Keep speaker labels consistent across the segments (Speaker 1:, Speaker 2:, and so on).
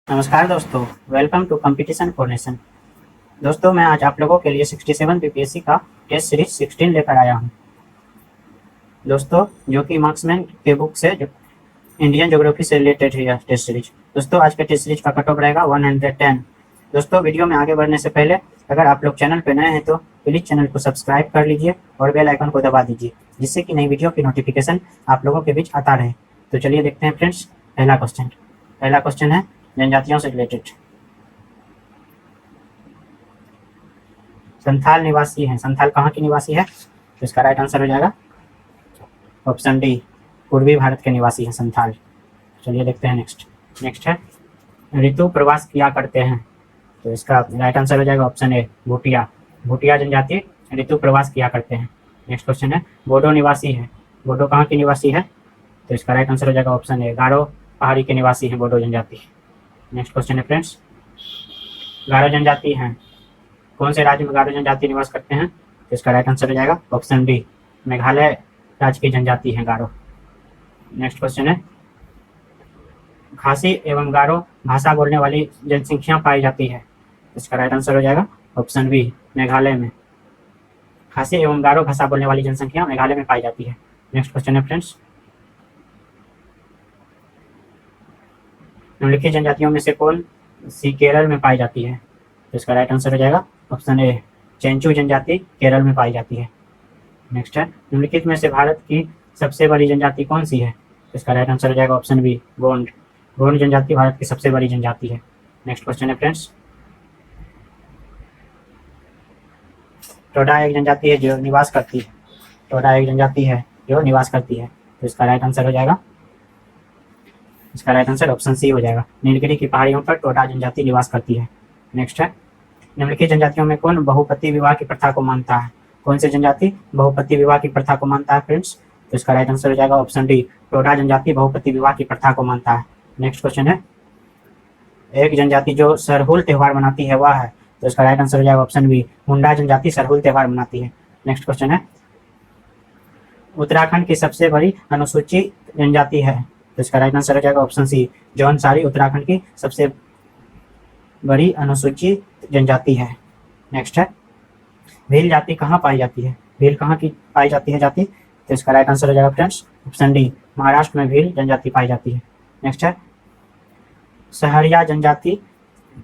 Speaker 1: नमस्कार दोस्तों, welcome to competition formation. दोस्तों, मैं आज आप लोगों के लिए 67 बीपीएससी का टेस्ट सीरीज 16 लेकर आया हूं। दोस्तों, जो कि मार्क्समैन के बुक से इंडियन ज्योग्राफी से रिलेटेड है यह टेस्ट सीरीज। दोस्तों, आज के टेस्ट सीरीज का कट ऑफ रहेगा 110। दोस्तों, वीडियो में आगे बढ़ने से पहले अगर आप लोग चैनल पर नए हैं तो प्लीज़ चैनल को सब्सक्राइब कर लीजिए और बेल आइकन को दबा दीजिए, जिससे कि नई वीडियो की नोटिफिकेशन आप लोगों के बीच आता रहे। तो चलिए देखते हैं फ्रेंड्स, पहला क्वेश्चन है जनजातियों से रिलेटेड। संथाल निवासी है। संथाल कहाँ की निवासी है? तो इसका राइट आंसर हो जाएगा ऑप्शन डी, पूर्वी भारत के निवासी हैं संथाल। चलिए देखते हैं नेक्स्ट है ऋतु प्रवास किया करते हैं। तो इसका राइट आंसर हो जाएगा ऑप्शन ए, भूटिया। भूटिया जनजाति ऋतु प्रवास किया करते हैं। नेक्स्ट क्वेश्चन है बोडो निवासी है। बोडो कहाँ की निवासी है? तो इसका राइट आंसर हो जाएगा ऑप्शन ए, गारो पहाड़ी के निवासी हैं बोडो जनजाति। नेक्स्ट क्वेश्चन है फ्रेंड्स, गारो जनजाति हैं। कौन से राज्य में गारो जनजाति निवास करते हैं? तो इसका राइट आंसर हो जाएगा ऑप्शन डी, मेघालय राज्य की जनजाति है गारो। नेक्स्ट क्वेश्चन है खासी एवं गारो भाषा बोलने वाली जनसंख्या पाई जाती है। इसका राइट आंसर हो जाएगा ऑप्शन बी, मेघालय में। खासी एवं गारो भाषा बोलने वाली जनसंख्या मेघालय में पाई जाती है। नेक्स्ट क्वेश्चन है फ्रेंड्स, निम्नलिखित जनजातियों में से कौन सी केरल में पाई जाती है? तो इसका राइट आंसर हो जाएगा ऑप्शन ए, चेंचू जनजाति केरल में पाई जाती है। नेक्स्ट है निम्नलिखित में से भारत की सबसे बड़ी जनजाति कौन सी है? तो इसका राइट आंसर हो जाएगा ऑप्शन बी, गोंड। गोंड जनजाति भारत की सबसे बड़ी जनजाति है। नेक्स्ट क्वेश्चन है फ्रेंड्स, टोडा एक जनजाति है जो निवास करती है। टोडा एक जनजाति है जो निवास करती है। तो इसका राइट आंसर हो जाएगा, इसका राइट आंसर ऑप्शन सी हो जाएगा, नीलगिरी की पहाड़ियों पर टोडा जनजाति निवास करती है। नेक्स्ट है निम्नलिखित जनजातियों में कौन बहुपति विवाह की प्रथा को मानता है? कौन से जनजाति बहुपति विवाह की प्रथा को मानता है फ्रेंड्स? तो इसका राइट आंसर हो जाएगा ऑप्शन डी, टोडा जनजाति बहुपति विवाह की प्रथा को मानता है। नेक्स्ट क्वेश्चन है एक जनजाति जो सरहुल त्यौहार मनाती है वह है। तो इसका राइट आंसर हो जाएगा ऑप्शन बी, मुंडा जनजाति सरहुल त्यौहार मनाती है। नेक्स्ट क्वेश्चन है उत्तराखंड की सबसे बड़ी अनुसूचित जनजाति है। तो इसका राइट आंसर हो जाएगा ऑप्शन सी, जौनसारी उत्तराखंड की सबसे बड़ी अनुसूचित जनजाति है। नेक्स्ट है भील जाति कहाँ पाई जाती है? भील कहाँ की पाई जाती है जाति? तो इसका राइट आंसर हो जाएगा फ्रेंड्स ऑप्शन डी, महाराष्ट्र में भील जनजाति पाई जाती है। नेक्स्ट है सहरिया जनजाति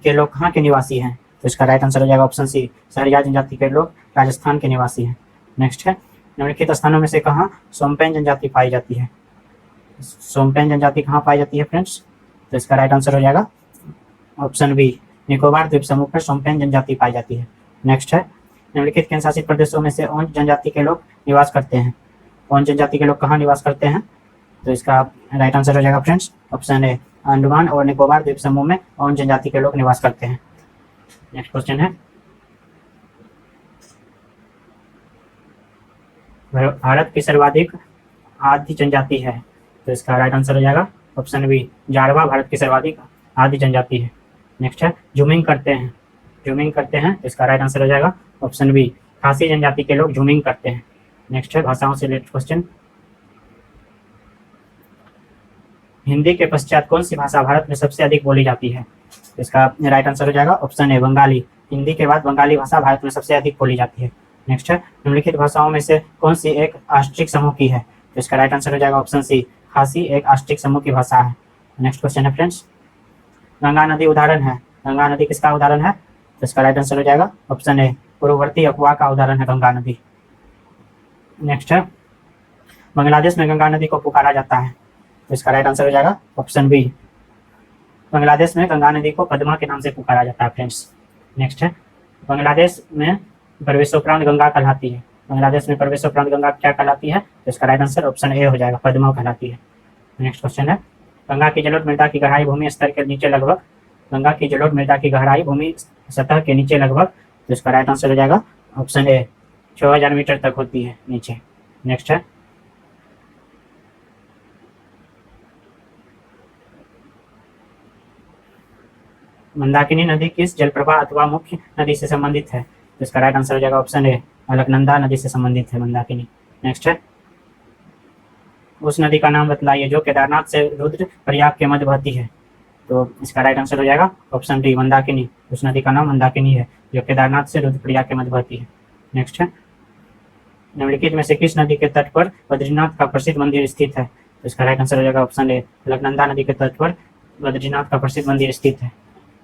Speaker 1: के लोग कहाँ के निवासी हैं? तो इसका राइट आंसर हो जाएगा ऑप्शन सी, सहरिया जनजाति के लोग राजस्थान के निवासी हैं। नेक्स्ट है निम्नलिखित स्थानों में से कहाँ सोमपेन जनजाति पाई जाती है? सोमपेन जनजाति कहाँ पाई जाती है फ्रेंड्स? तो इसका राइट आंसर हो जाएगा ऑप्शन बी, निकोबार द्वीप समूह पर सोमपेन जनजाति पाई जाती है। नेक्स्ट है निम्नलिखित केंद्र शासित प्रदेशों में से ओंज जनजाति के लोग निवास करते हैं। ओंज जनजाति के लोग कहाँ निवास करते हैं? तो इसका राइट आंसर हो जाएगा फ्रेंड्स ऑप्शन ए, अंडमान और निकोबार द्वीप समूह में ओंज जनजाति के लोग निवास करते हैं। नेक्स्ट क्वेश्चन है भारत की सर्वाधिक आदि जनजाति है। तो इसका राइट आंसर हो जाएगा ऑप्शन बी, जारवा भारत की सर्वाधिक आदि जनजाति है। नेक्स्ट है जूमिंग करते हैं। जूमिंग करते हैं, तो इसका राइट आंसर हो जाएगा ऑप्शन बी, खासी जनजाति के लोग जूमिंग करते हैं। नेक्स्ट है भाषाओं से रिलेटेड क्वेश्चन, हिंदी के पश्चात कौन सी भाषा भारत में सबसे अधिक बोली जाती है? तो इसका राइट आंसर हो जाएगा ऑप्शन ए, बंगाली। हिंदी के बाद बंगाली भाषा भारत में सबसे अधिक बोली जाती है। नेक्स्ट है निम्नलिखित भाषाओं में से कौन सी एक आष्ट्रिक समूह की है? तो इसका राइट आंसर हो जाएगा ऑप्शन सी, खासी एक आष्ट्रिक समूह की भाषा है। नेक्स्ट क्वेश्चन है फ्रेंड्स, गंगा नदी उदाहरण है। गंगा नदी किसका उदाहरण है? तो इसका राइट आंसर हो जाएगा ऑप्शन ए, पूर्ववर्ती अफवाह का उदाहरण है गंगा नदी। नेक्स्ट है बांग्लादेश में गंगा नदी को पुकारा जाता है। तो इसका राइट आंसर हो जाएगा ऑप्शन बी, बांग्लादेश में गंगा नदी को पद्मा के नाम से पुकारा जाता है फ्रेंड्स। नेक्स्ट है बांग्लादेश में प्रवेशोपरांत गंगा कहलाती है। बांग्लादेश में प्रवेशोपरांत गंगा क्या कहलाती है? तो इसका राइट आंसर ऑप्शन ए हो जाएगा, पद्मा कहलाती है। नेक्स्ट क्वेश्चन है गंगा की जलोढ़ मृदा की गहराई भूमि स्तर के नीचे लगभग, गंगा की जलोढ़ मृदा की गहराई भूमि सतह के नीचे लगभग, तो इसका राइट आंसर हो जाएगा ऑप्शन ए, 6000 मीटर तक होती है नीचे। नेक्स्ट है मंदाकिनी नदी किस जलप्रवाह अथवा मुख्य नदी से संबंधित है? तो इसका राइट आंसर हो जाएगा ऑप्शन ए, अलकनंदा नदी से संबंधित है मंदाकिनी। नेक्स्ट है उस नदी का नाम बतलाइए जो केदारनाथ से रुद्र प्रयाग के मध्य बहती है। तो इसका राइट आंसर हो जाएगा ऑप्शन डी मंदाकिनी। उस नदी का नाम मंदाकिनी है जो केदारनाथ से रुद्रप्रयाग के मध्य बहती है। नेक्स्ट है, निम्नलिखित में से किस नदी के तट पर बद्रीनाथ का प्रसिद्ध मंदिर स्थित है? तो इसका राइट आंसर हो जाएगा ऑप्शन ए अलकनंदा नदी के तट पर बद्रीनाथ का प्रसिद्ध मंदिर स्थित है।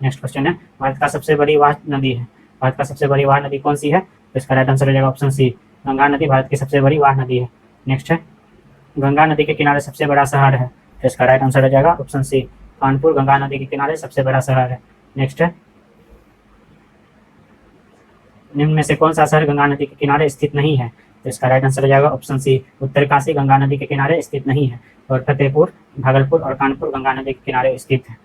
Speaker 1: नेक्स्ट क्वेश्चन है, भारत का सबसे बड़ी वाह नदी है। भारत का सबसे बड़ी वाह नदी कौन सी है? तो इसका राइट आंसर हो जाएगा ऑप्शन सी गंगा नदी भारत की सबसे बड़ी वाह नदी है। नेक्स्ट है, गंगा नदी के किनारे सबसे बड़ा शहर है। तो इसका राइट आंसर हो जाएगा ऑप्शन सी कानपुर गंगा नदी के किनारे सबसे बड़ा शहर है। नेक्स्ट है, निम्न में से कौन सा शहर गंगा नदी के किनारे स्थित नहीं है? तो इसका राइट आंसर हो जाएगा ऑप्शन सी उत्तरकाशी गंगा नदी के किनारे स्थित नहीं है और फतेहपुर, भागलपुर और कानपुर गंगा नदी के किनारे स्थित है।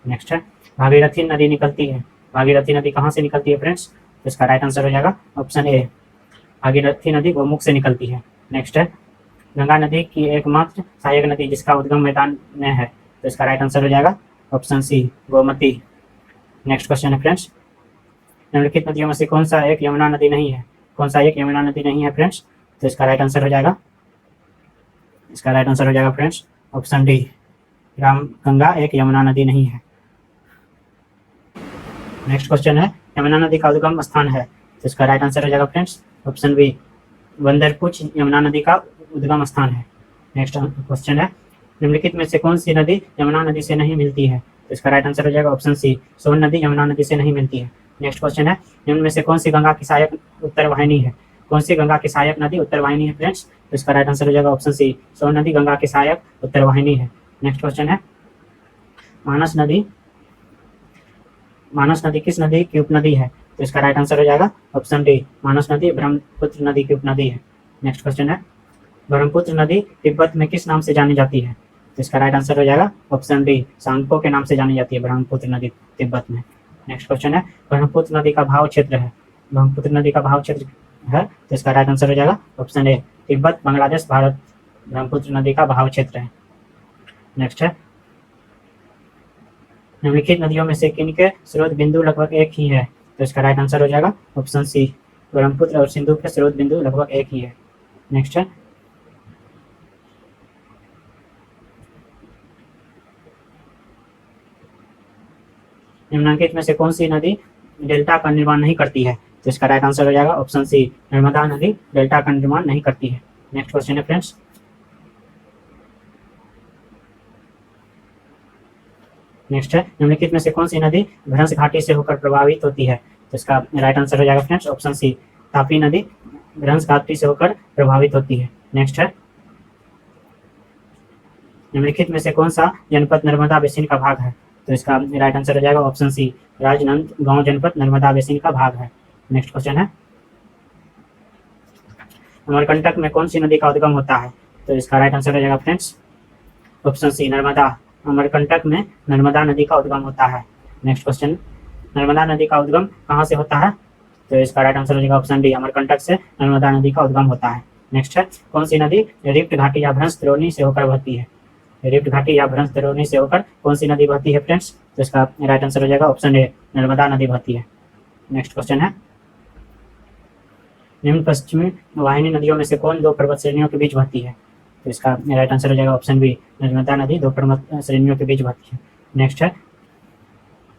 Speaker 1: नेक्स्ट है, भागीरथी नदी निकलती है। भागीरथी नदी कहाँ से निकलती है फ्रेंड्स? तो इसका राइट आंसर हो जाएगा ऑप्शन ए भागीरथी नदी गोमुख से निकलती है। नेक्स्ट है, गंगा नदी की एकमात्र सहायक नदी जिसका उद्गम मैदान में है। तो इसका राइट आंसर हो जाएगा option C Gomti. Next question है फ्रेंड्स, निम्नलिखित नदियों में से कौन सा एक यमुना नदी नहीं है? कौन सा एक यमुना नदी नहीं है फ्रेंड्स? तो इसका राइट आंसर हो जाएगा friends option D Ram Ganga एक यमुना नदी नहीं है। नेक्स्ट क्वेश्चन है, यमुना नदी का उद्गम स्थान है। तो इसका राइट आंसर हो जाएगा फ्रेंड्स ऑप्शन बी बंदरपुच यमुना नदी का उद्गम स्थान है। नेक्स्ट क्वेश्चन है, निम्नलिखित में से कौन सी नदी यमुना नदी से नहीं मिलती है? तो इसका राइट आंसर हो जाएगा ऑप्शन सी सोन नदी यमुना नदी से नहीं मिलती है। नेक्स्ट क्वेश्चन है, निम्न में से कौन सी गंगा की सहायक उत्तर वाहिनी है? कौन सी गंगा की सहायक नदी उत्तर वाहिनी है फ्रेंड्स? तो इसका राइट आंसर हो जाएगा ऑप्शन सी सोन नदी गंगा की सहायक उत्तर वाहिनी है। नेक्स्ट क्वेश्चन है, मानस नदी किस नदी की उपनदी है? तो इसका राइट आंसर हो जाएगा ऑप्शन डी मानस नदी ब्रह्मपुत्र नदी की उपनदी है। नेक्स्ट क्वेश्चन है, ब्रह्मपुत्र नदी तिब्बत में किस नाम से जानी जाती है? तो इसका राइट आंसर हो जाएगा ऑप्शन डी सांगपो के नाम से जानी जाती है ब्रह्मपुत्र नदी तिब्बत में। नेक्स्ट क्वेश्चन है, ब्रह्मपुत्र नदी का भाव क्षेत्र है। ब्रह्मपुत्र नदी का भाव क्षेत्र है तो इसका राइट आंसर हो जाएगा ऑप्शन ए तिब्बत, बांग्लादेश, भारत ब्रह्मपुत्र नदी का भाव क्षेत्र है। नेक्स्ट है, निम्नलिखित नदियों में से किनके स्रोत बिंदु लगभग एक ही है? तो इसका राइट आंसर हो जाएगा ऑप्शन सी ब्रह्मपुत्र और सिंधु के स्रोत बिंदु लगभग एक ही है। नेक्स्ट है, निम्नलिखित में से कौन सी नदी डेल्टा का निर्माण नहीं करती है? तो इसका राइट आंसर हो जाएगा ऑप्शन सी नर्मदा नदी डेल्टा का निर्माण नहीं करती है। नेक्स्ट क्वेश्चन है फ्रेंड्स, नेक्स्ट है, निम्नलिखित में से कौन सी नदी भ्रंश घाटी से होकर प्रभावित होती है? तो इसका राइट आंसर हो जाएगा फ्रेंड्स ऑप्शन सी तापी नदी भ्रंश घाटी से होकर प्रभावित होती है। नेक्स्ट है, निम्नलिखित में से कौन सा जनपद नर्मदा बेसिन का भाग है? तो इसका राइट आंसर हो जाएगा ऑप्शन सी राजनांदगांव जनपद नर्मदा बेसिन का भाग है। नेक्स्ट क्वेश्चन है, अमरकंटक में कौन सी नदी का उद्गम होता है? तो इसका राइट आंसर हो जाएगा friends option C Narmada. Amarkantak में नर्मदा नदी का उद्गम होता है। नेक्स्ट क्वेश्चन, नर्मदा नदी का उद्गम कहाँ से होता है? तो इसका राइट आंसर हो जाएगा ऑप्शन डी अमरकंटक से नर्मदा नदी का उद्गम होता है। नेक्स्ट है, कौन सी नदी रिफ्ट घाटी या भ्रंश द्रोणी से होकर बहती है? रिफ्ट घाटी या भ्रंश द्रोणी से होकर कौन सी नदी बहती है फ्रेंड्स? तो इसका राइट आंसर हो जाएगा ऑप्शन ए नर्मदा नदी बहती है। नेक्स्ट क्वेश्चन है, निम्न पश्चिमी वाहिनी नदियों में से कौन दो पर्वत श्रेणियों के बीच बहती है? तो इसका राइट आंसर हो जाएगा ऑप्शन बी नर्मदा नदी दो पर्वत श्रेणियों के बीच बहती है। नेक्स्ट है,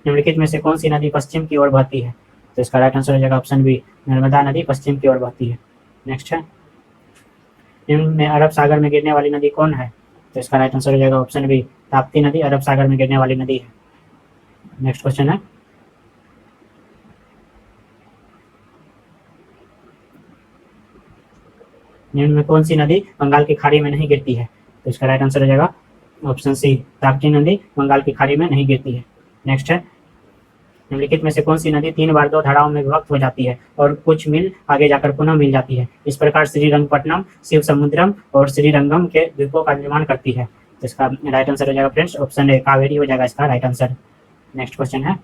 Speaker 1: निम्नलिखित में से कौन सी नदी पश्चिम की ओर बहती है? तो इसका राइट आंसर हो जाएगा ऑप्शन बी नर्मदा नदी पश्चिम की ओर बहती है। नेक्स्ट है, निम्न में अरब सागर में गिरने वाली नदी कौन है? तो इसका राइट आंसर हो जाएगा ऑप्शन बी ताप्ती नदी अरब सागर में गिरने वाली नदी है। नेक्स्ट क्वेश्चन है, निम्न में कौन सी नदी बंगाल की खाड़ी में नहीं गिरती है? तो इसका राइट आंसर हो जाएगा ऑप्शन सी ताप्ती नदी बंगाल की खाड़ी में नहीं गिरती है। नेक्स्ट है, निम्नलिखित में से कौन सी नदी 3 बार 2 धाराओं में विभक्त हो जाती है और कुछ मील आगे जाकर पुनः मिल जाती है? इस प्रकार श्रीरंगपट्टनम, शिव समुद्रम और श्रीरंगम के द्वीपों का निर्माण करती है। तो इसका राइट आंसर हो जाएगा फ्रेंड्स ऑप्शन ए कावेरी हो जाएगा इसका राइट आंसर। नेक्स्ट क्वेश्चन है,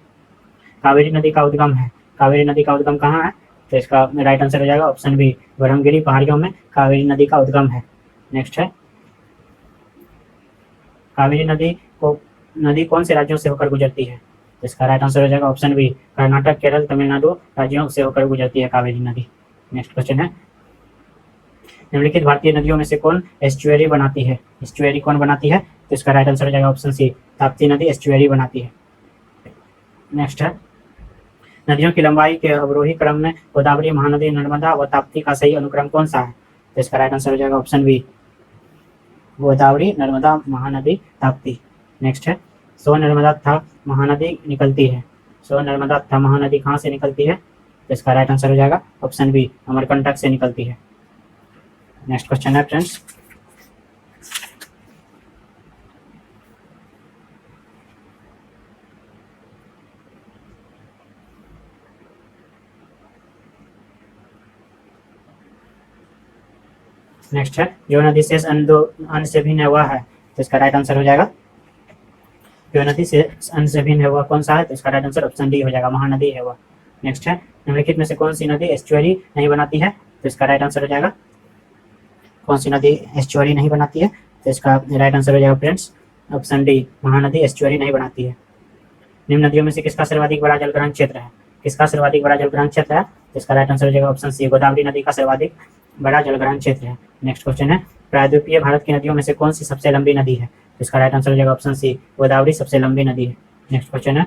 Speaker 1: कावेरी नदी का उद्गम है। कावेरी नदी का उद्गम कहाँ है? तो इसका राइट आंसर हो जाएगा ऑप्शन बी ब्रह्मगिरी पहाड़ियों में कावेरी नदी का उद्गम है। नेक्स्ट है, कावेरी नदी कौन से राज्यों से होकर गुजरती है? तो इसका राइट आंसर हो जाएगा ऑप्शन बी कर्नाटक, केरल, तमिलनाडु राज्यों से होकर गुजरती है कावेरी नदी। नेक्स्ट क्वेश्चन है, निम्नलिखित भारतीय नदियों में से कौन एस्चुअरी बनाती है? एस्चुअरी कौन बनाती है? तो इसका राइट आंसर हो जाएगा ऑप्शन सी, ताप्ती नदी एस्चुअरी बनाती है। नेक्स्ट है, नदियों की लंबाई के अवरोही क्रम में गोदावरी, महानदी, नर्मदा व ताप्ती का सही अनुक्रम कौन सा है? तो इसका राइट आंसर हो जाएगा option B, Godavari, Narmada, Mahanadi, Tapti. Next है, सो नर्मदा तथा महानदी निकलती है, सो नर्मदा तथा महानदी कहाँ से निकलती है? तो इसका राइट आंसर हो जाएगा ऑप्शन बी, अमरकंटक से निकलती है। नेक्स्ट क्वेश्चन है फ्रेंड्स, नेक्स्ट है, जो नदी शेष अन्य से भिन्न है वह है, तो इसका राइट आंसर हो जाएगा, जो नदी से अन्य से भिन्न है वह कौन सा है? तो इसका राइट आंसर ऑप्शन डी हो जाएगा, महानदी है वह। नेक्स्ट है, निम्नलिखित में से कौन सी नदी एस्चुअरी नहीं बनाती है? तो इसका राइट आंसर हो जाएगा, कौन सी नदी एस्चुअरी नहीं बनाती है? तो इसका राइट आंसर हो जाएगा friends option D, Mahanadi estuary नहीं बनाती है। निम्न नदियों में से किसका सर्वाधिक बड़ा जलग्रहण क्षेत्र है? किसका सर्वाधिक बड़ा जलग्रहण क्षेत्र है? तो इसका राइट आंसर हो जाएगा ऑप्शन सी, गोदावरी नदी का सर्वाधिक बड़ा जलग्रहण क्षेत्र है। नेक्स्ट क्वेश्चन है, प्रायद्वीपीय भारत की नदियों में से कौन सी सबसे लंबी नदी है? तो इसका राइट आंसर हो जाएगा ऑप्शन सी, गोदावरी सबसे लंबी नदी है। नेक्स्ट क्वेश्चन है,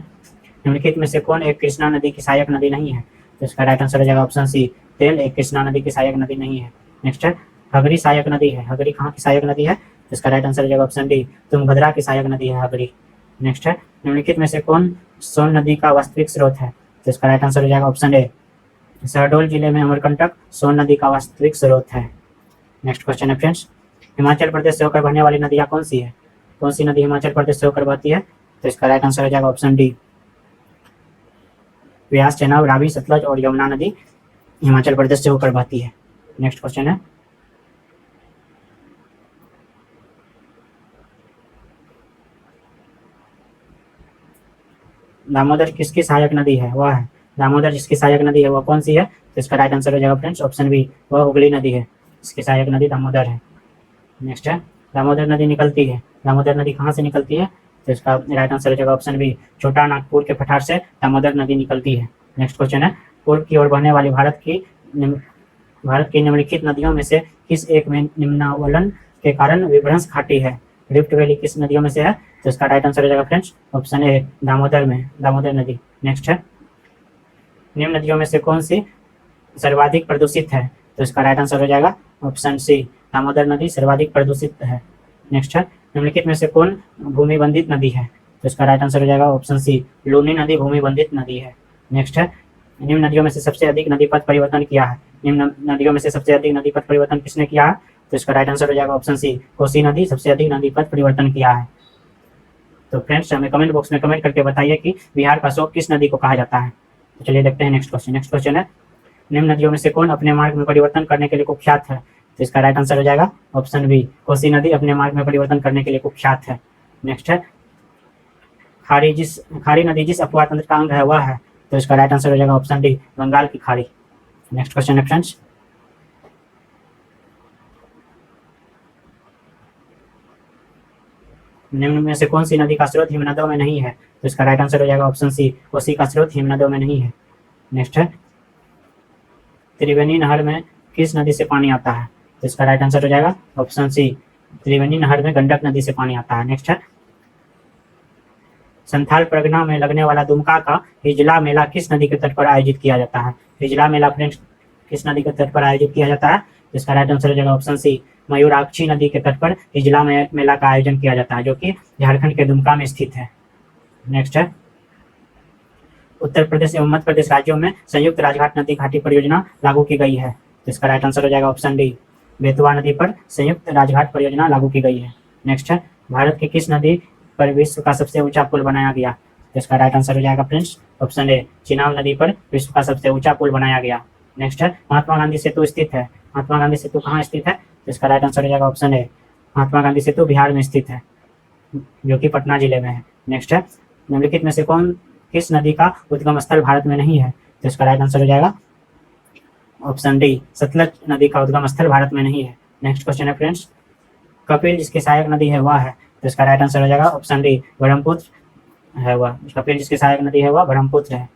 Speaker 1: निम्नलिखित में से कौन एक कृष्णा नदी की सहायक नदी नहीं है? तो इसका राइट आंसर हो जाएगा ऑप्शन सी, तेल एक कृष्णा नदी की सहायक नदी नहीं है। नेक्स्ट है, हगरी सहायक नदी है, हगरी कहाँ की सहायक नदी है? तो इसका राइट आंसर हो जाएगा ऑप्शन डी, तुंगभद्रा की सहायक नदी है हगरी। नेक्स्ट है, निम्नलिखित में से कौन सोन नदी का वास्तविक स्रोत है? तो इसका राइट आंसर हो जाएगा ऑप्शन ए, शहडोल जिले में अमरकंटक सोन नदी का वास्तविक स्रोत है। नेक्स्ट क्वेश्चन है फ्रेंड्स, हिमाचल प्रदेश से होकर बहने वाली नदियाँ कौन सी है? कौन सी नदी हिमाचल प्रदेश से होकर बहती है? तो इसका राइट आंसर हो जाएगा ऑप्शन डी, व्यास, चेनाब, रावी, सतलज और यमुना नदी हिमाचल प्रदेश से होकर बहती है। नेक्स्ट क्वेश्चन है, दामोदर किसकी सहायक नदी है? वह है, दामोदर जिसकी सहायक नदी है वह कौन सी है? तो इसका राइट आंसर हो जाएगा फ्रेंड्स ऑप्शन बी, वह हुगली नदी है, इसकी सहायक नदी दामोदर है। नेक्स्ट है, दामोदर नदी निकलती है, दामोदर नदी कहाँ से निकलती है? तो इसका राइट आंसर हो जाएगा ऑप्शन बी, छोटा नागपुर के पठार से दामोदर नदी निकलती है। नेक्स्ट क्वेश्चन है, पूर्व की ओर बहने वाली भारत की निम्नलिखित नदियों में से किस एक में निम्नावलन के कारण विभ्रंश घाटी है? रिफ्ट वैली किस नदियों में से है? तो इसका राइट आंसर हो जाएगा फ्रेंड्स ऑप्शन ए, दामोदर में, दामोदर नदी। नेक्स्ट है, निम्न नदियों में से कौन सी सर्वाधिक प्रदूषित है? तो इसका राइट आंसर हो जाएगा ऑप्शन सी, दामोदर नदी सर्वाधिक प्रदूषित है। नेक्स्ट है, निम्नलिखित में से कौन भूमि बंधित नदी है? तो इसका राइट आंसर हो जाएगा ऑप्शन सी, लूनी नदी भूमि बंधित नदी है। नेक्स्ट है, निम्न नदियों में से सबसे अधिक नदी पथ परिवर्तन किया है, निम्न नदियों में से सबसे अधिक नदी पथ परिवर्तन किसने किया है? तो इसका राइट आंसर हो जाएगा ऑप्शन सी, कोसी नदी सबसे अधिक नदी पथ परिवर्तन किया है। तो फ्रेंड्स हमें कमेंट बॉक्स में कमेंट करके बताइए कि बिहार का शोक किस नदी को कहा जाता है। तो चलिए देखते हैं नेक्स्ट क्वेश्चन। नेक्स्ट क्वेश्चन है, निम्न नदियों में से कौन अपने मार्ग में परिवर्तन करने के लिए कुख्यात है? तो इसका राइट आंसर हो जाएगा ऑप्शन बी, कोसी नदी अपने मार्ग में परिवर्तन करने के लिए कुख्यात है। नेक्स्ट है, खारी नदी जिस अपवाह तंत्र का अंग है वह है? तो इसका राइट आंसर हो जाएगा ऑप्शन डी, बंगाल की खाड़ी। नेक्स्ट क्वेश्चन है फ्रेंड्स, निम्न में से कौन सी नदी का स्रोत हिमनदों में नहीं है? तो इसका राइट आंसर हो जाएगा ऑप्शन सी, कोसी का स्रोत हिमनदों में नहीं है। नेक्स्ट है, त्रिवेणी नहर में किस नदी से पानी आता है? तो इसका राइट आंसर हो जाएगा ऑप्शन सी, त्रिवेणी नहर में गंडक नदी से पानी आता है। नेक्स्ट है, संथाल परगना में लगने वाला दुमका का हिजला मेला किस नदी के तट पर आयोजित किया जाता है? हिजला मेला फ्रेंड्स किस नदी के तट पर आयोजित किया जाता है? तो इसका राइट आंसर हो जाएगा ऑप्शन सी, मयूराक्षी नदी के तट पर हिजला मेला का आयोजन किया जाता है, जो कि झारखंड के दुमका में स्थित है। नेक्स्ट है, उत्तर प्रदेश एवं मध्य प्रदेश राज्यों में संयुक्त राजघाट नदी घाटी परियोजना लागू की गई है। तो इसका राइट आंसर हो जाएगा ऑप्शन डी, बेतवा नदी पर संयुक्त राजघाट परियोजना लागू की गई है। नेक्स्ट है, भारत की किस नदी पर विश्व का सबसे ऊंचा पुल बनाया गया? तो इसका राइट आंसर हो जाएगा फ्रेंड्स ऑप्शन ए, चिनाब नदी पर विश्व का सबसे ऊंचा पुल बनाया गया। नेक्स्ट है, महात्मा गांधी सेतु स्थित है, महात्मा गांधी सेतु कहाँ स्थित है? तो इसका राइट आंसर हो जाएगा ऑप्शन ए, महात्मा गांधी सेतु बिहार में स्थित है, जो कि पटना जिले में है। नेक्स्ट है, निम्नलिखित में से कौन किस नदी का उद्गम स्थल भारत में नहीं है? तो इसका राइट आंसर हो जाएगा ऑप्शन डी, सतलज नदी का उद्गम स्थल भारत में नहीं है। नेक्स्ट क्वेश्चन है फ्रेंड्स, कपिल जिसकी सहायक नदी है वह है? तो इसका राइट आंसर हो जाएगा ऑप्शन डी, ब्रह्मपुत्र है वह, कपिल जिसकी सहायक नदी है वह ब्रह्मपुत्र है।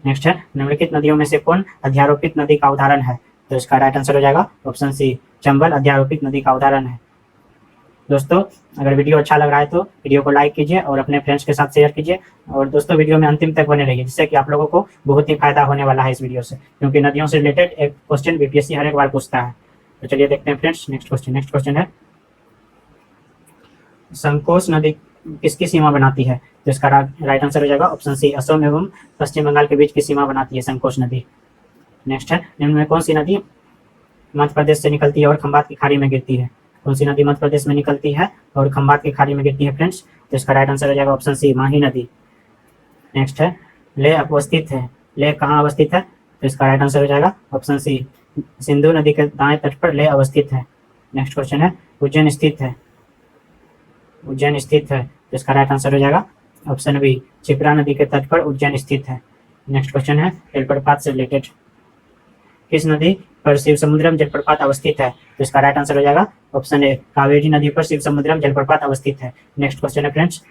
Speaker 1: नेक्स्ट है, निम्नलिखित नदियों में से कौन अध्यारोपित नदी का उदाहरण है? तो इसका राइट आंसर हो जाएगा ऑप्शन सी, चंबल अध्यारोपित नदी का उदाहरण है। दोस्तों अगर वीडियो अच्छा लग रहा है तो वीडियो को लाइक कीजिए और अपने फ्रेंड्स के साथ शेयर कीजिए, और दोस्तों वीडियो में अंतिम तक बने रहिए, जिससे कि आप लोगों को बहुत ही फायदा होने वाला है इस वीडियो से, क्योंकि नदियों से रिलेटेड एक क्वेश्चन बीपीएससी हर एक बार पूछता है। तो चलिए देखते हैं फ्रेंड्स नेक्स्ट क्वेश्चन है, संकोच नदी किसकी सीमा बनाती है? तो इसका राइट आंसर हो जाएगा ऑप्शन सी, असम एवं पश्चिम बंगाल के बीच की सीमा बनाती है संकोच नदी। नेक्स्ट है, निम्न में कौन सी नदी मध्य प्रदेश से निकलती है और खंबात की खाड़ी में गिरती है? कौन सी नदी मध्य प्रदेश में निकलती है और खंबात की खाड़ी में गिरती है फ्रेंड्स? तो इसका राइट आंसर हो जाएगा ऑप्शन सी, माही नदी। नेक्स्ट है, लेह अवस्थित है, लेह कहाँ अवस्थित है? तो इसका राइट आंसर हो जाएगा ऑप्शन सी, सिंधु नदी के दाएं तट पर लेह अवस्थित है। नेक्स्ट क्वेश्चन है, उज्जैन स्थित है, उज्जैन स्थित है, तो इसका राइट आंसर हो जाएगा ऑप्शन बी, क्षिप्रा नदी के तट पर उज्जैन स्थित है। नेक्स्ट क्वेश्चन है, जलप्रपात से रिलेटेड, किस नदी पर शिव समुद्रम जलप्रपात अवस्थित है? तो इसका राइट आंसर हो जाएगा ऑप्शन ए, कावेरी नदी पर शिव समुद्रम जलप्रपात अवस्थित है। नेक्स्ट क्वेश्चन है फ्रेंड्स,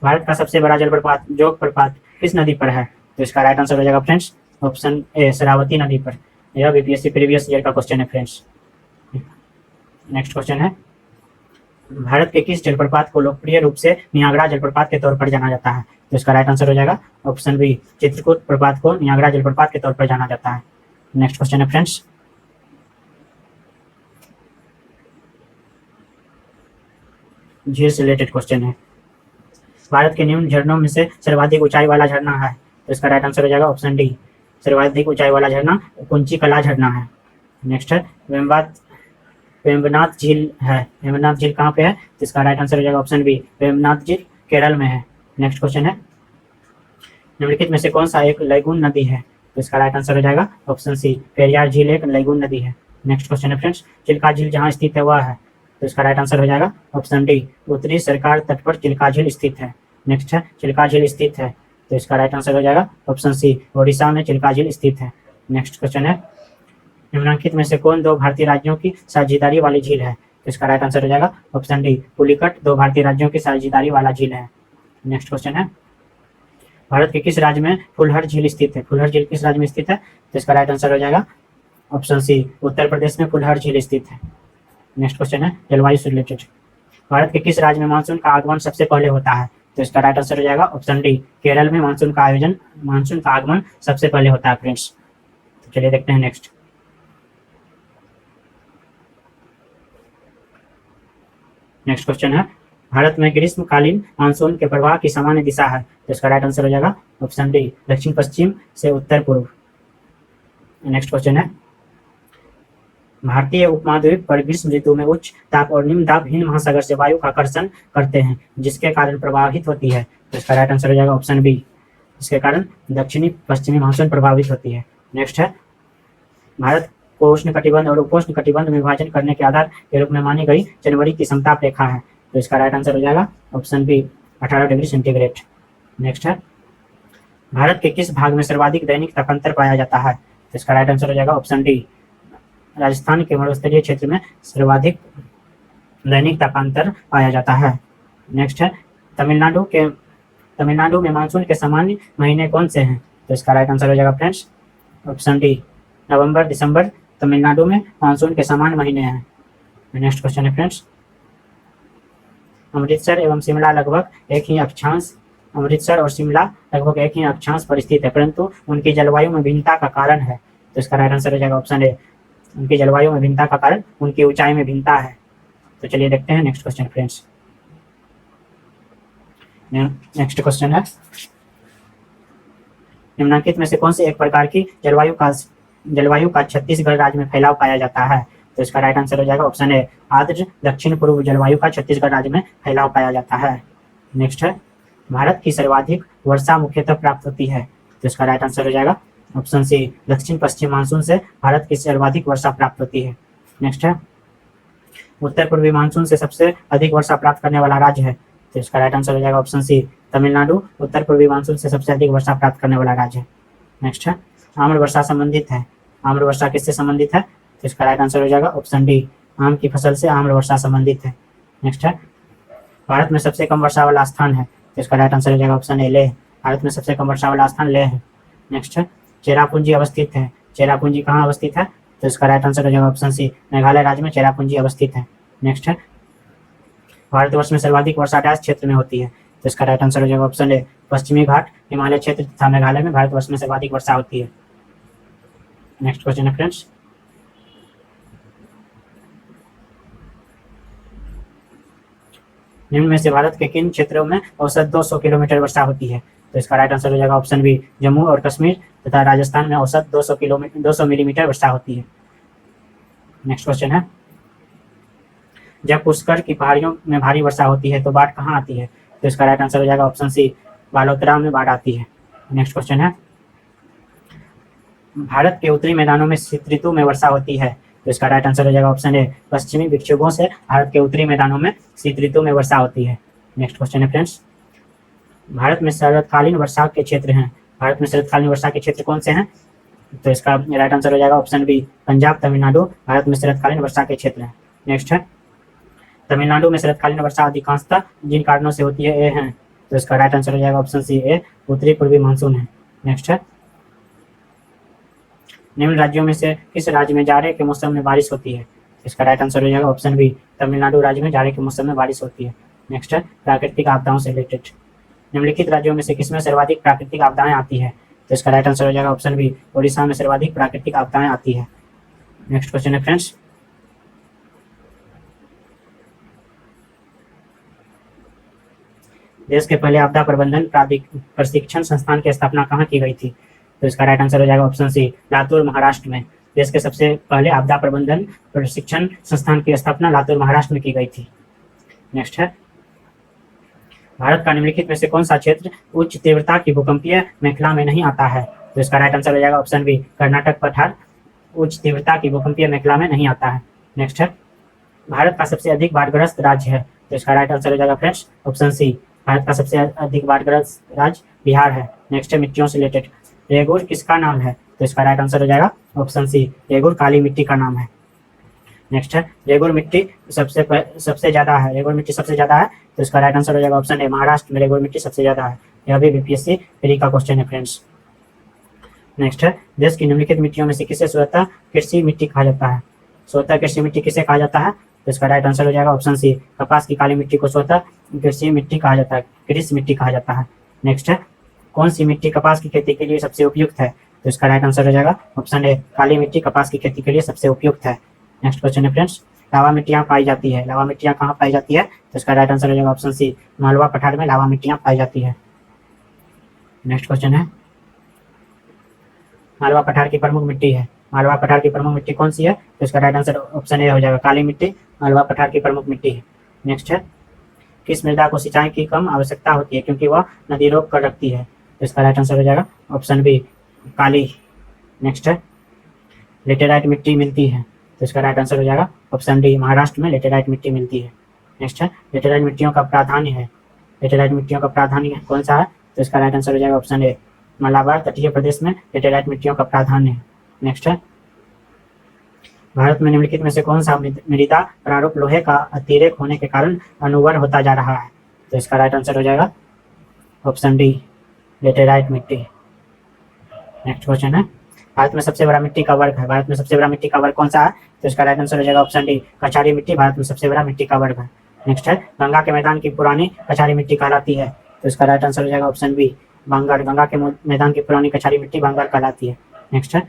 Speaker 1: भारत का सबसे बड़ा जलप्रपात जोग प्रपात किस नदी पर है? तो इसका राइट आंसर हो जाएगा फ्रेंड्स ऑप्शन ए, शरावती नदी पर। यह बीपीएससी प्रीवियस ईयर का क्वेश्चन है फ्रेंड्स। नेक्स्ट क्वेश्चन है, भारत के किस जलप्रपात को लोकप्रिय रूप से नियाग्रा जलप्रपात के तौर पर जाना जाता है? तो इसका राइट आंसर हो जाएगा ऑप्शन बी, चित्रकूट प्रपात को नियाग्रा जलप्रपात के तौर पर जाना जाता है। नेक्स्ट क्वेश्चन है फ्रेंड्स, झील से रिलेटेड क्वेश्चन है, भारत के निम्न झरनों में से सर्वाधिक ऊंचाई वाला झरना है? तो इसका राइट आंसर हो जाएगा ऑप्शन डी, सर्वाधिक ऊंचाई वाला झरना कुंची कला झरना है। नेक्स्ट है, वेम्बनाथ झील है, वेम्बनाथ झील कहाँ पे है? तो इसका राइट आंसर हो जाएगा ऑप्शन बी, वेम्बनाथ झील केरल में है। नेक्स्ट क्वेश्चन है, निम्नलिखित में से कौन सा एक लैगून नदी है? तो इसका राइट आंसर हो जाएगा ऑप्शन सी, पेरियार झील एक लैगून नदी है। नेक्स्ट क्वेश्चन है फ्रेंड्स, चिल्का झील जहाँ स्थित है वह है? तो इसका राइट आंसर हो जाएगा ऑप्शन डी, उत्तरी सरकार तट पर चिल्का झील स्थित है। नेक्स्ट है, चिल्का झील स्थित है, तो इसका राइट आंसर हो जाएगा ऑप्शन सी, ओडिशा में चिल्का झील स्थित है। नेक्स्ट क्वेश्चन है, निम्नलिखित में से कौन दो भारतीय राज्यों की साझेदारी वाली झील है? तो इसका राइट आंसर हो जाएगा ऑप्शन डी, पुलिकट दो भारतीय राज्यों की साझेदारी वाला झील है। नेक्स्ट क्वेश्चन है, भारत के किस राज्य में फुलहर झील स्थित है? फुलहर झील किस राज्य में स्थित है? तो इसका राइट आंसर हो जाएगा ऑप्शन सी, उत्तर प्रदेश में फुलहर झील स्थित है। नेक्स्ट क्वेश्चन है, जलवायु से रिलेटेड, भारत के किस राज्य में मानसून का आगमन सबसे पहले होता है? तो इसका राइट आंसर हो जाएगा ऑप्शन डी, केरल में मानसून का आगमन सबसे पहले होता है फ्रेंड्स। तो चलिए देखते हैं नेक्स्ट। नेक्स्ट क्वेश्चन है, भारत में ग्रीष्मकालीन मानसून के प्रवाह की सामान्य दिशा है? तो इसका राइट आंसर हो जाएगा ऑप्शन डी, दक्षिण पश्चिम से उत्तर पूर्व। नेक्स्ट क्वेश्चन है, भारतीय उपमहाद्वीप पर ग्रीष्म ऋतु में उच्च ताप और निम्न दाब हिंद महासागर से वायु का आकर्षण करते हैं, जिसके कारण प्रभावित होती है? तो इसका राइट आंसर हो जाएगा ऑप्शन बी, इसके कारण दक्षिणी पश्चिमी मानसून प्रभावित होती है। नेक्स्ट है, भारत को उष्ण कटिबंध और उपोष्ण कटिबंध में विभाजन करने के आधार के रूप में मानी गई जनवरी की समताप रेखा है? तो इसका राइट आंसर हो जाएगा option B, 18 degree centigrade. Next है, भारत के किस भाग में सर्वाधिक दैनिक तापांतर पाया जाता है? तो इसका राइट आंसर हो जाएगा ऑप्शन डी, राजस्थान के मरुस्थलीय क्षेत्र में सर्वाधिक दैनिक तापांतर पाया जाता है। नेक्स्ट है, तमिलनाडु में मानसून के सामान्य महीने कौन से हैं? तो इसका राइट आंसर हो जाएगा फ्रेंड्स ऑप्शन डी, नवंबर दिसंबर तमिलनाडु में मानसून के सामान्य महीने हैं। नेक्स्ट क्वेश्चन है फ्रेंड्स, अमृतसर और शिमला लगभग एक ही अक्षांश पर स्थित है, परंतु उनकी जलवायु में भिन्नता का कारण है? तो इसका राइट आंसर हो जाएगा ऑप्शन ए, उनकी जलवायु में भिन्नता का कारण उनकी ऊंचाई में भिन्नता है। तो चलिए देखते हैं next question friends. Next question है, निम्नलिखित में से कौन से एक प्रकार की जलवायु का छत्तीसगढ़ राज्य में फैलाव पाया जाता है? तो इसका राइट आंसर हो जाएगा ऑप्शन ए, आर्द्र दक्षिण पूर्व जलवायु का छत्तीसगढ़ राज्य में फैलाव पाया जाता है। नेक्स्ट है, भारत की सर्वाधिक वर्षा मुख्यतः प्राप्त होती है? तो इसका राइट आंसर हो जाएगा ऑप्शन सी, दक्षिण पश्चिम मानसून से भारत की सर्वाधिक वर्षा प्राप्त होती है। नेक्स्ट है, उत्तर पूर्वी मानसून से सबसे अधिक वर्षा प्राप्त करने वाला राज्य है? तो इसका राइट आंसर हो जाएगा ऑप्शन सी, तमिलनाडु उत्तर पूर्वी मानसून से सबसे अधिक वर्षा प्राप्त करने वाला राज्य है। नेक्स्ट है, आम्र वर्षा संबंधित है, आम्र वर्षा किससे संबंधित है? तो इसका राइट आंसर हो जाएगा ऑप्शन डी, आम की फसल से आम्र वर्षा संबंधित है। नेक्स्ट है, भारत में सबसे कम वर्षा वाला स्थान है? तो इसका राइट आंसर हो जाएगा ऑप्शन ए, लेह, भारत में सबसे कम वर्षा वाला स्थान लेह है। नेक्स्ट है, चेरापूंजी अवस्थित है, चेरापूंजी कहाँ अवस्थित है? तो इसका राइट आंसर हो जाएगा ऑप्शन सी, मेघालय राज्य में चेरापूंजी अवस्थित है। नेक्स्ट है, भारतवर्ष में सर्वाधिक वर्षा डैश क्षेत्र में होती है? तो इसका राइट आंसर हो जाएगा ऑप्शन ए पश्चिमी घाट, हिमालय क्षेत्र तथा मेघालय में भारतवर्ष में सर्वाधिक वर्षा होती है। नेक्स्ट क्वेश्चन है फ्रेंड्स, निम्न में से भारत के किन क्षेत्रों में औसत 200 किलोमीटर वर्षा होती है? तो इसका राइट आंसर हो जाएगा ऑप्शन बी जम्मू और कश्मीर तथा राजस्थान में औसत 200 मिलीमीटर वर्षा होती है। नेक्स्ट क्वेश्चन है, जब पुष्कर की पहाड़ियों में भारी वर्षा होती है तो बाढ़ कहाँ आती है? तो इसका राइट आंसर हो जाएगा ऑप्शन सी बालोतरा में बाढ़ आती है। नेक्स्ट क्वेश्चन है, भारत के उत्तरी मैदानों में शीत ऋतु में वर्षा होती है? तो इसका राइट आंसर हो जाएगा ऑप्शन ए पश्चिमी विक्षोभों से भारत के उत्तरी मैदानों में शीत ऋतु में वर्षा होती है। नेक्स्ट क्वेश्चन है फ्रेंड्स, भारत में शरतकालीन वर्षा के क्षेत्र हैं, भारत में शरतकालीन वर्षा के क्षेत्र कौन से हैं? तो इसका राइट आंसर हो जाएगा ऑप्शन बी पंजाब तमिलनाडु भारत में शरतकालीन वर्षा के क्षेत्र हैं। नेक्स्ट है, तमिलनाडु में शरतकालीन वर्षा अधिकांशतः जिन कारणों से होती है ए हैं? तो इसका राइट आंसर हो जाएगा ऑप्शन सी ए उत्तरी पूर्वी मानसून है। नेक्स्ट है, निम्न राज्यों में से किस राज्य में जाड़े के मौसम में बारिश होती है? इसका राइट आंसर हो जाएगा ऑप्शन बी तमिलनाडु राज्य में जाड़े के मौसम में बारिश होती है। नेक्स्ट है, प्राकृतिक आपदाओं से रिलेटेड निम्नलिखित राज्यों में से किसमें सर्वाधिक प्राकृतिक आपदाएं आती है? तो इसका राइट आंसर हो जाएगा ऑप्शन बी ओडिशा में सर्वाधिक प्राकृतिक आपदाएं आती है। नेक्स्ट क्वेश्चन है फ्रेंड्स, देश के पहले आपदा प्रबंधन प्रशिक्षण संस्थान की स्थापना कहाँ की गई थी? तो इसका राइट आंसर हो जाएगा ऑप्शन सी लातूर महाराष्ट्र में। देश के सबसे पहले आपदा प्रबंधन प्रशिक्षण संस्थान की स्थापना लातूर महाराष्ट्र में की गई थी। नेक्स्ट है, भारत का निम्नलिखित में से कौन सा क्षेत्र उच्च तीव्रता की भूकंपीय श्रृंखला में नहीं आता है? तो इसका राइट आंसर हो जाएगा ऑप्शन बी कर्नाटक पठार उच्च तीव्रता की भूकंपीय श्रृंखला में नहीं आता है। नेक्स्ट है, भारत का सबसे अधिक बाढ़ग्रस्त राज्य है? तो इसका राइट आंसर हो जाएगा फ्रेंड्स ऑप्शन सी भारत का सबसे अधिक बाढ़ग्रस्त राज्य बिहार है। नेक्स्ट है, मिट्टियों से रिलेटेड रेगुर किसका नाम है? तो इसका राइट आंसर हो जाएगा ऑप्शन सी रेगुर काली मिट्टी का नाम है। नेक्स्ट है, रेगुर मिट्टी सबसे ज्यादा है, रेगुर मिट्टी सबसे ज्यादा है, तो इसका राइट आंसर हो जाएगा ऑप्शन ए महाराष्ट्र में रेगुर मिट्टी सबसे ज्यादा है। यह भी बीपीएससी प्री का क्वेश्चन है फ्रेंड्स। नेक्स्ट है, देश की निम्नलिखित मिट्टियों में से किसे स्वतः कृषि मिट्टी कहा जाता है? स्वतः कृषि मिट्टी किसे कहा जाता है? तो इसका राइट आंसर हो जाएगा ऑप्शन सी कपास की काली मिट्टी को स्वतः कृषि मिट्टी कहा जाता है, कृषि मिट्टी कहा जाता है। नेक्स्ट है, कौन सी मिट्टी कपास की खेती के लिए सबसे उपयुक्त है? तो इसका राइट आंसर हो जाएगा ऑप्शन ए काली मिट्टी कपास की खेती के लिए सबसे उपयुक्त है। नेक्स्ट क्वेश्चन है फ्रेंड्स, लावा मिट्टियाँ पाई जाती है, लावा मिट्टियाँ कहाँ पाई जाती है? तो इसका राइट आंसर हो जाएगा ऑप्शन सी मालवा पठार में लावा मिट्टियाँ पाई जाती है। नेक्स्ट क्वेश्चन है, मालवा पठार की प्रमुख मिट्टी है, मालवा पठार की प्रमुख मिट्टी कौन सी है? तो इसका राइट आंसर ऑप्शन ए हो जाएगा काली मिट्टी मालवा पठार की प्रमुख मिट्टी है। नेक्स्ट है, किस मृदा को सिंचाई की कम आवश्यकता होती है क्योंकि वह नदी रोक कर रखती है? तो इसका राइट आंसर हो जाएगा ऑप्शन बी काली। नेक्स्ट है, लेटेराइट मिट्टी मिलती है, तो इसका राइट आंसर हो जाएगा ऑप्शन डी महाराष्ट्र में लेटेराइट मिट्टी मिलती है। नेक्स्ट है, लेटेराइट मिट्टियों का प्राधान्य है, लेटेराइट मिट्टियों का प्राधान्य कौन सा है? तो इसका राइट आंसर हो जाएगा ऑप्शन ए मलाबार तटीय प्रदेश में लेटेराइट मिट्टियों का प्राधान्य है। नेक्स्ट है, भारत में निम्नलिखित में से कौन सा मृदा प्रारूप लोहे का अतिरेक होने के कारण अनुवर होता जा रहा है? तो इसका राइट आंसर हो जाएगा ऑप्शन डी लेटेराइट मिट्टी। नेक्स्ट क्वेश्चन है, भारत में सबसे बड़ा मिट्टी का वर्ग है, भारत में सबसे बड़ा मिट्टी का वर्ग कौन सा है? तो इसका राइट आंसर हो जाएगा ऑप्शन डी कछारी मिट्टी भारत में सबसे बड़ा मिट्टी का वर्ग है। नेक्स्ट है, गंगा के मैदान की पुरानी कछारी मिट्टी कहलाती है, तो इसका राइट आंसर हो जाएगा ऑप्शन बी बांगर, गंगा के मैदान की पुरानी कछारी मिट्टी बांगर कहलाती है। नेक्स्ट है,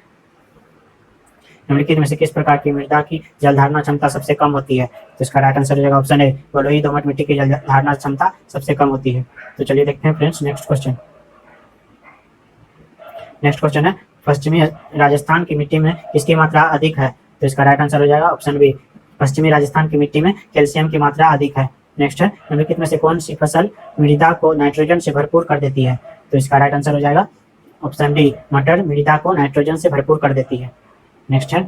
Speaker 1: निम्नलिखित में से किस प्रकार की मृदा की जल धारणा क्षमता सबसे कम होती है? तो इसका राइट आंसर हो जाएगा ऑप्शन ए बलुई दोमट मिट्टी की जल धारणा क्षमता सबसे कम होती है। तो चलिए देखते हैं friends next question. Next question है, पश्चिमी राजस्थान की मिट्टी में किसकी मात्रा अधिक है? तो इसका राइट आंसर हो जाएगा ऑप्शन बी पश्चिमी राजस्थान की मिट्टी में कैल्शियम की मात्रा अधिक है। नेक्स्ट है, निम्नलिखित में से कौन सी फसल मृदा को नाइट्रोजन से भरपूर कर देती है? तो इसका राइट आंसर हो जाएगा ऑप्शन डी मटर मृदा को नाइट्रोजन से भरपूर कर देती है। नेक्स्ट है,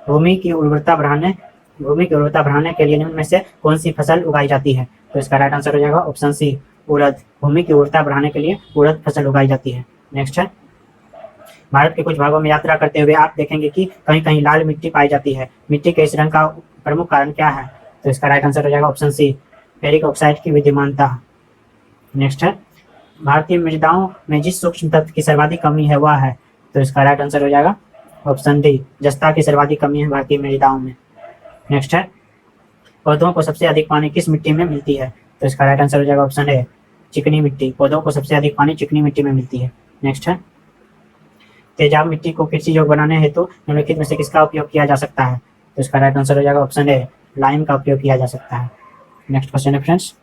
Speaker 1: भूमि की उर्वरता बढ़ाने के लिए निम्न में से कौन सी फसल उगाई जाती है? तो इसका राइट आंसर हो जाएगा ऑप्शन सी उड़द, भूमि की उर्वरता बढ़ाने के लिए उड़द फसल उगाई जाती है। नेक्स्ट है, भारत के कुछ भागों में यात्रा करते हुए आप देखेंगे कि कहीं कहीं लाल मिट्टी पाई जाती है, मिट्टी के इस रंग का प्रमुख कारण क्या है? तो इसका राइट आंसर हो जाएगा ऑप्शन सी फेरिक ऑक्साइड की विद्यमानता। नेक्स्ट है, भारतीय मृदाओं में जिस सूक्ष्म तत्व की सर्वाधिक कमी है वह है? तो इसका राइट आंसर हो जाएगा ऑप्शन डी जस्ता की सर्वाधिक कमी है भारतीय मृदाओं में। नेक्स्ट है, पौधों को सबसे अधिक पानी किस मिट्टी में मिलती है? तो इसका राइट आंसर हो जाएगा ऑप्शन ए, चिकनी मिट्टी। पौधों को सबसे अधिक पानी चिकनी मिट्टी में मिलती है। नेक्स्ट है, तेजाब मिट्टी को कृषि योग्य बनाने हेतु निम्नलिखित में से किसका उपयोग किया जा सकता है? तो इसका राइट आंसर हो जाएगा ऑप्शन ए, लाइम का उपयोग किया जा सकता है। नेक्स्ट क्वेश्चन है फ्रेंड्स,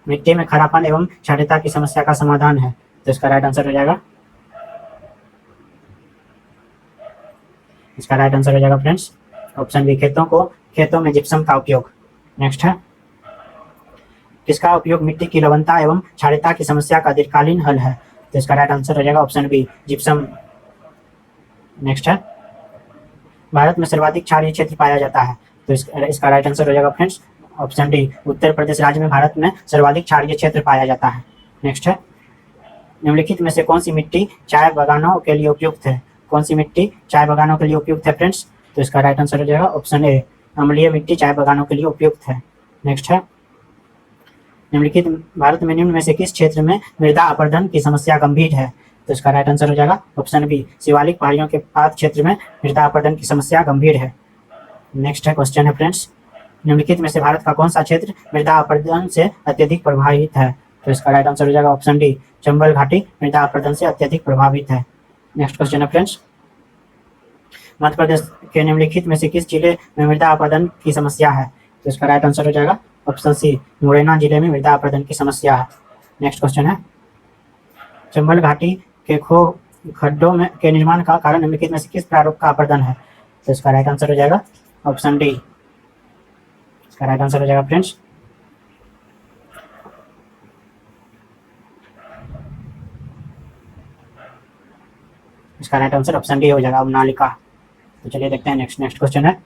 Speaker 1: मिट्टी में खरापन एवं क्षारीयता की समस्या का समाधान है। तो इसका राइट आंसर हो जाएगा, इसका राइट आंसर हो जाएगा फ्रेंड्स ऑप्शन बी, खेतों में जिप्सम का उपयोग। नेक्स्ट है, किसका उपयोग मिट्टी की लवणता एवं क्षारीयता की समस्या का दीर्घकालीन हल है? तो इसका राइट आंसर हो जाएगा ऑप्शन बी, जिप्सम। नेक्स्ट है, भारत में सर्वाधिक क्षारीय क्षेत्र पाया जाता है। तो इसका राइट आंसर हो जाएगा friends option D, Uttar Pradesh राज्य में भारत में सर्वाधिक क्षारीय क्षेत्र पाया जाता है। नेक्स्ट है, निम्नलिखित में से कौन सी मिट्टी चाय बागानों के लिए उपयुक्त है? कौन सी मिट्टी चाय बागानों के लिए उपयुक्त है फ्रेंड्स? तो इसका राइट आंसर हो जाएगा ऑप्शन ए, अम्लीय मिट्टी चाय बागानों के लिए उपयुक्त है। नेक्स्ट है, निम्नलिखित भारत में निम्न में से किस क्षेत्र में मृदा अपरदन की समस्या गंभीर है? तो इसका राइट आंसर हो जाएगा ऑप्शन बी, शिवालिक पहाड़ियों के पास क्षेत्र में मृदा अपरदन की समस्या गंभीर है। नेक्स्ट है क्वेश्चन है फ्रेंड्स, निम्नलिखित में से भारत का कौन सा क्षेत्र मृदा अपरदन से अत्यधिक प्रभावित है? तो इसका राइट आंसर हो जाएगा ऑप्शन डी, चंबल घाटी मृदा अपरदन से अत्यधिक प्रभावित है। नेक्स्ट क्वेश्चन है फ्रेंड्स, मध्य प्रदेश के निम्नलिखित में से किस जिले में मृदा अपरदन की समस्या है? तो इसका राइट आंसर हो जाएगा ऑप्शन सी, मुरैना जिले में मृदा अपरदन की समस्या है। नेक्स्ट क्वेश्चन है, चंबल घाटी के खड्डों में के निर्माण का कारण निम्नलिखित में से किस प्रारूप का अपरदन है? तो इसका राइट आंसर हो जाएगा ऑप्शन डी, इसका राइट आंसर हो जाएगा फ्रेंड्स इसका राइट आंसर ऑप्शन डी हो जाएगा, अवनालिका। तो चलिए देखते हैं नेक्स्ट क्वेश्चन है,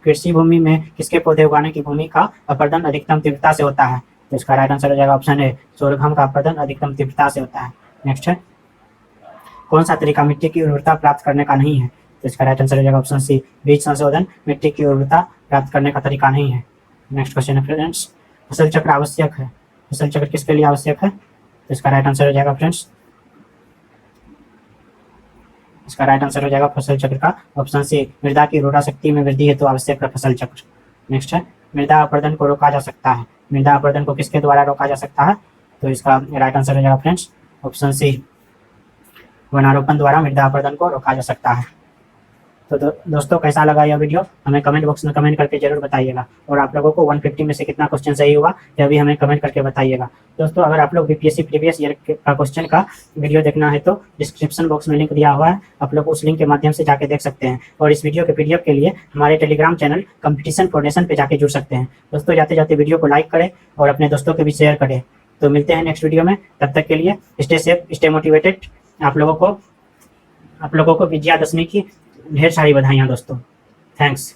Speaker 1: कृषि भूमि में किसके पौधे उगाने की भूमि का अपरदन अधिकतम तीव्रता से होता है? तो इसका राइट आंसर हो जाएगा ऑप्शन ए, सोरघम का अपरदन अधिकतम तीव्रता से होता है। नेक्स्ट है, कौन सा तरीका मिट्टी की उर्वरता प्राप्त करने का नहीं है? तो इसका राइट आंसर हो जाएगा ऑप्शन सी, बीज संशोधन मिट्टी की उर्वरता प्राप्त करने का तरीका नहीं है। नेक्स्ट क्वेश्चन है फ्रेंड्स, फसल चक्र आवश्यक है, फसल चक्र किसके लिए आवश्यक है? तो इसका राइट आंसर हो जाएगा फ्रेंड्स, इसका राइट आंसर हो जाएगा फसल चक्र का ऑप्शन सी, मृदा की उर्वरा शक्ति में वृद्धि हेतु आवश्यक है फसल चक्र। नेक्स्ट है, मृदा अपरदन को रोका जा सकता है, मृदा अपरदन को किसके द्वारा रोका जा सकता है? तो इसका राइट आंसर हो जाएगा फ्रेंड्स ऑप्शन सी, वनारोपण द्वारा मृदा अपरदन को रोका जा सकता है। तो दोस्तों कैसा लगा यह वीडियो हमें कमेंट बॉक्स में कमेंट करके जरूर बताइएगा, और आप लोगों को 150 में से कितना क्वेश्चन सही हुआ यह भी हमें कमेंट करके बताइएगा। दोस्तों अगर आप लोग बीपीएससी प्रीवियस ईयर का क्वेश्चन का वीडियो देखना है तो डिस्क्रिप्शन बॉक्स में लिंक दिया हुआ है, आप लोग उस लिंक के माध्यम से जाके देख सकते हैं, और इस वीडियो के पीडीएफ के लिए हमारे टेलीग्राम चैनल कंपटीशन फाउंडेशन पे जाके जुड़ सकते हैं। दोस्तों जाते जाते वीडियो को लाइक करें और अपने दोस्तों के भी शेयर करें। तो मिलते हैं नेक्स्ट वीडियो में, तब तक के लिए स्टे सेफ, स्टे मोटिवेटेड। आप लोगों को विजयादशमी की ढेर सारी बधाइयाँ दोस्तों। थैंक्स।